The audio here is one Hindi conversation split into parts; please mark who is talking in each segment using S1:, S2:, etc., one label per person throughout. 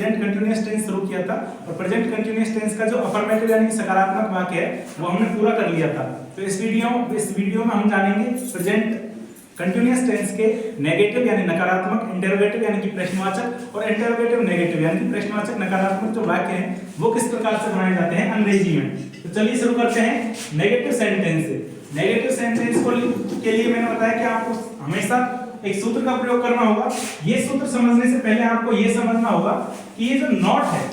S1: प्रेजेंट कंटीन्यूअस टेंस शुरू किया था और प्रेजेंट कंटीन्यूअस टेंस का जो अफर्मेटिव यानी सकारात्मक वाक्य है वो हमने पूरा कर लिया था। तो इस वीडियो में हम जानेंगे प्रेजेंट कंटीन्यूअस टेंस के नेगेटिव यानी नकारात्मक, इंटरोगेटिव यानी कि प्रश्नवाचक और इंटरोगेटिव नेगेटिव यानी कि प्रश्नवाचक नकारात्मक जो वाक्य हैं वो किस प्रकार से बनाए जाते हैं अंग्रेजी में। तो चलिए शुरू करते हैं नेगेटिव सेंटेंस से। नेगेटिव सेंटेंस के लिए मैंने बताया कि आपको हमेशा एक सूत्र का प्रयोग करना होगा। ये सूत्र समझने से पहले आपको ये समझना होगा कि ये जो नॉट है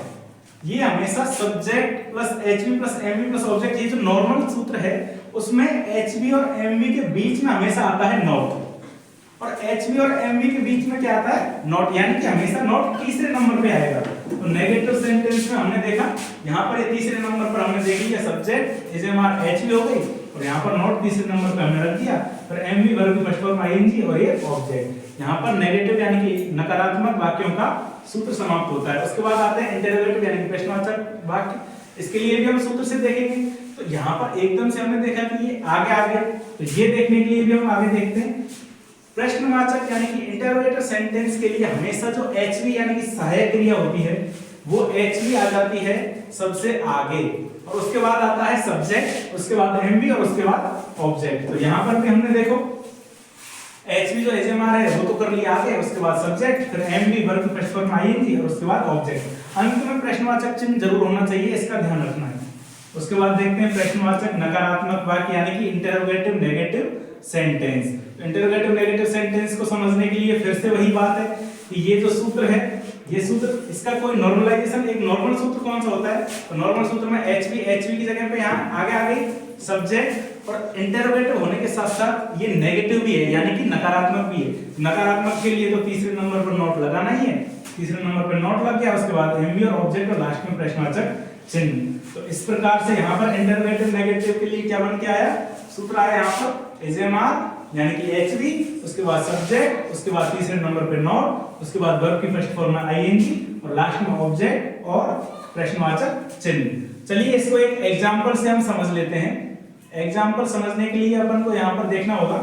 S1: ये हमेशा subject plus HV plus MV plus object, ये जो नॉर्मल सूत्र है उसमें एचवी और एमवी के बीच में हमेशा आता है नॉट, और एचवी और एमवी के बीच में क्या आता है नॉट, यानी कि हमेशा नॉट तीसरे नंबर पे आएगा। तो नेगेटिव सेंटेंस में हमने देखा यहाँ पर ये तीसरे नंबर पर हमने देख लिया सब्जेक्ट इज हमारा एचवी हो गई और यहाँ पर नॉट तीसरे नंबर पे हमने रख दिया, फिर एमवी वर्ब की फर्स्ट फॉर्म आईएनजी और ये ऑब्जेक्ट। यहाँ पर नेगेटिव यानी कि नकारात्मक वाक्यों का सूत्र समाप्त होता है। उसके बाद आते हैं इंटरोगेटिव यानी कि प्रश्नवाचक वाक्य। इसके लिए भी हम सूत्र से देखेंगे। तो यहाँ पर एकदम से हमने देखा कि ये आगे आ गया, तो ये देखने के लिए भी हम आगे देखते हैं। प्रश्नवाचक यानी कि इंटरोगेटिव सेंटेंस के लिए हमेशा जो एचवी यानी कि सहायक क्रिया होती है वो एचवी आ जाती है सबसे आगे, और उसके बाद आता है सब्जेक्ट, उसके बाद एमवी और उसके बाद ऑब्जेक्ट। तो यहाँ पर भी हमने देखो एचवी जो एचएमआर है वो तो कर लिया आगे, उसके बाद सब्जेक्ट, फिर एमवी वर्ब की फर्स्ट फॉर्म आईएनजी और उसके बाद ऑब्जेक्ट। अंत में प्रश्नवाचक चिन्ह जरूर होना चाहिए, इसका ध्यान रखना है। उसके बाद देखते हैं प्रश्नवाचक नकारात्मक वाक्य यानी कि interrogative negative sentence. Interrogative negative sentence को समझने के लिए फिर से वही बात है कि ये जो सूत्र है ये सूत्र, इसका कोई नॉर्मलाइजेशन, एक नॉर्मल सूत्र कौन सा होता है, तो नॉर्मल सूत्र में एचवी की जगह पे यहाँ आगे आ गई सब्जेक्ट, और इंटरोगेटिव होने के साथ साथ ये नेगेटिव भी है यानी कि नकारात्मक भी है। नकारात्मक के लिए तो तीसरे नंबर पर नॉट लगाना ही है, तीसरे नंबर पर नॉट लग गया, उसके बाद एमवी और ऑब्जेक्ट और लास्ट में प्रश्नवाचक चिन्ह। तो इस प्रकार से यहाँ पर इंटरोगेटिव नेगेटिव के लिए क्या बन के आया, सूत्र आया यहाँ पर एचएमआर यानी कि एचवी, उसके बाद सब्जेक्ट, उसके बाद तीसरे नंबर पे नॉट, उसके बाद वर्ब की फर्स्ट फॉर्म में आईएनजी और लास्ट में ऑब्जेक्ट और प्रश्नवाचक चिन्ह। चलिए इसको एक एग्जांपल से हम समझ लेते हैं। एग्जांपल समझने के लिए अपन को यहाँ पर देखना होगा।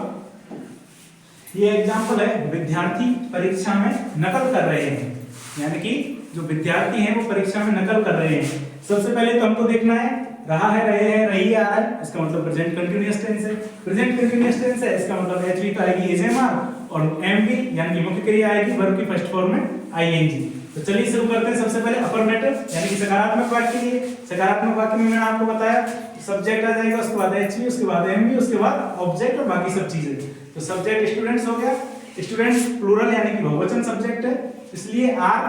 S1: ये एग्जांपल है, विद्यार्थी परीक्षा में नकल कर रहे हैं, यानी कि जो विद्यार्थी हैं वो परीक्षा में नकल कर रहे हैं। सबसे पहले तो हमको देखना है रहा है, रहे हैं, रही आ रहा है, इसका मतलब प्रेजेंट कंटीन्यूअस टेंस है। प्रेजेंट कंटीन्यूअस टेंस है, इसका मतलब एचवी तो आएगी एचएमआर और एमवी यानी कि मुख्य क्रिया आएगी वर्ब की फर्स्ट फॉर्म में आईएनजी। तो चलिए शुरू करते हैं। सबसे पहले अफर्मेटिव यानी कि सकारात्मक वाक्य के लिए, सकारात्मक वाक्य में मैंने आपको बताया सब्जेक्ट आ जाएगा, उसके बाद एचवी, उसके बाद एमवी, उसके बाद ऑब्जेक्ट और बाकी सब चीजें। तो सब्जेक्ट स्टूडेंट्स हो गया, स्टूडेंट्स प्लूरल यानी कि बहुवचन सब्जेक्ट है, इसलिए आर,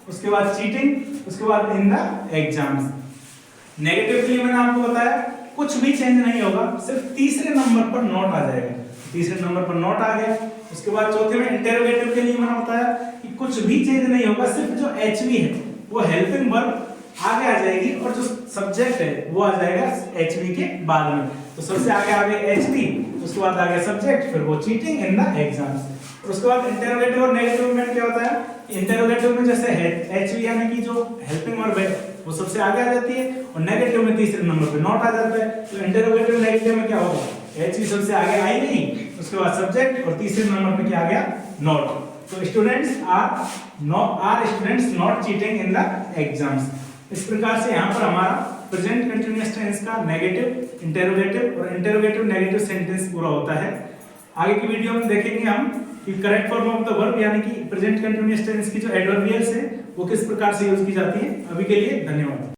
S1: उसके बाद चीटिंग, उसके बाद इन द एग्जाम्स। नेगेटिव के लिए मैंने आपको बताया कुछ भी चेंज नहीं होगा, सिर्फ तीसरे नंबर पर नॉट आ जाएगा, तीसरे नंबर पर नॉट आ गया। उसके बाद चौथे में इंटरोगेटिव के लिए मैंने बताया कि कुछ भी चेंज नहीं होगा, सिर्फ जो एचवी है वो हेल्पिंग वर्ब आगे आ जाएगी और जो सब्जेक्ट है वो आ जाएगा एचवी के बाद में। तो सबसे आगे आ गया एचवी, उसके बाद आ गया सब्जेक्ट, फिर वो चीटिंग इन द एग्जाम्स। और उसके बाद इंटरोगेटिव और नेगेटिव में क्या होता है, इंटरोगेटिव में जैसे एचवी यानी कि जो हेल्पिंग वर्ब है वो सबसे आगे आ जाती है और नेगेटिव में तीसरे नंबर पे नॉट आ जाता है। तो इंटरोगेटिव नेगेटिव में क्या होगा, एचवी सबसे आगे आई नहीं, उसके बाद सब्जेक्ट और तीसरे नंबर पे क्या आ गया नॉट। तो students are students not cheating in the exams. इस प्रकार से यहाँ पर हमारा प्रेजेंट कंटीन्यूअस टेंस का नेगेटिव, इंटरोगेटिव और इंटरोगेटिव नेगेटिव सेंटेंस पूरा होता है। आगे की वीडियो में देखेंगे हम कि correct form of the verb यानी कि प्रेजेंट कंटीन्यूअस टेंस की जो एडवर्बियल्स है वो किस प्रकार से यूज की जाती है। अभी के लिए धन्यवाद।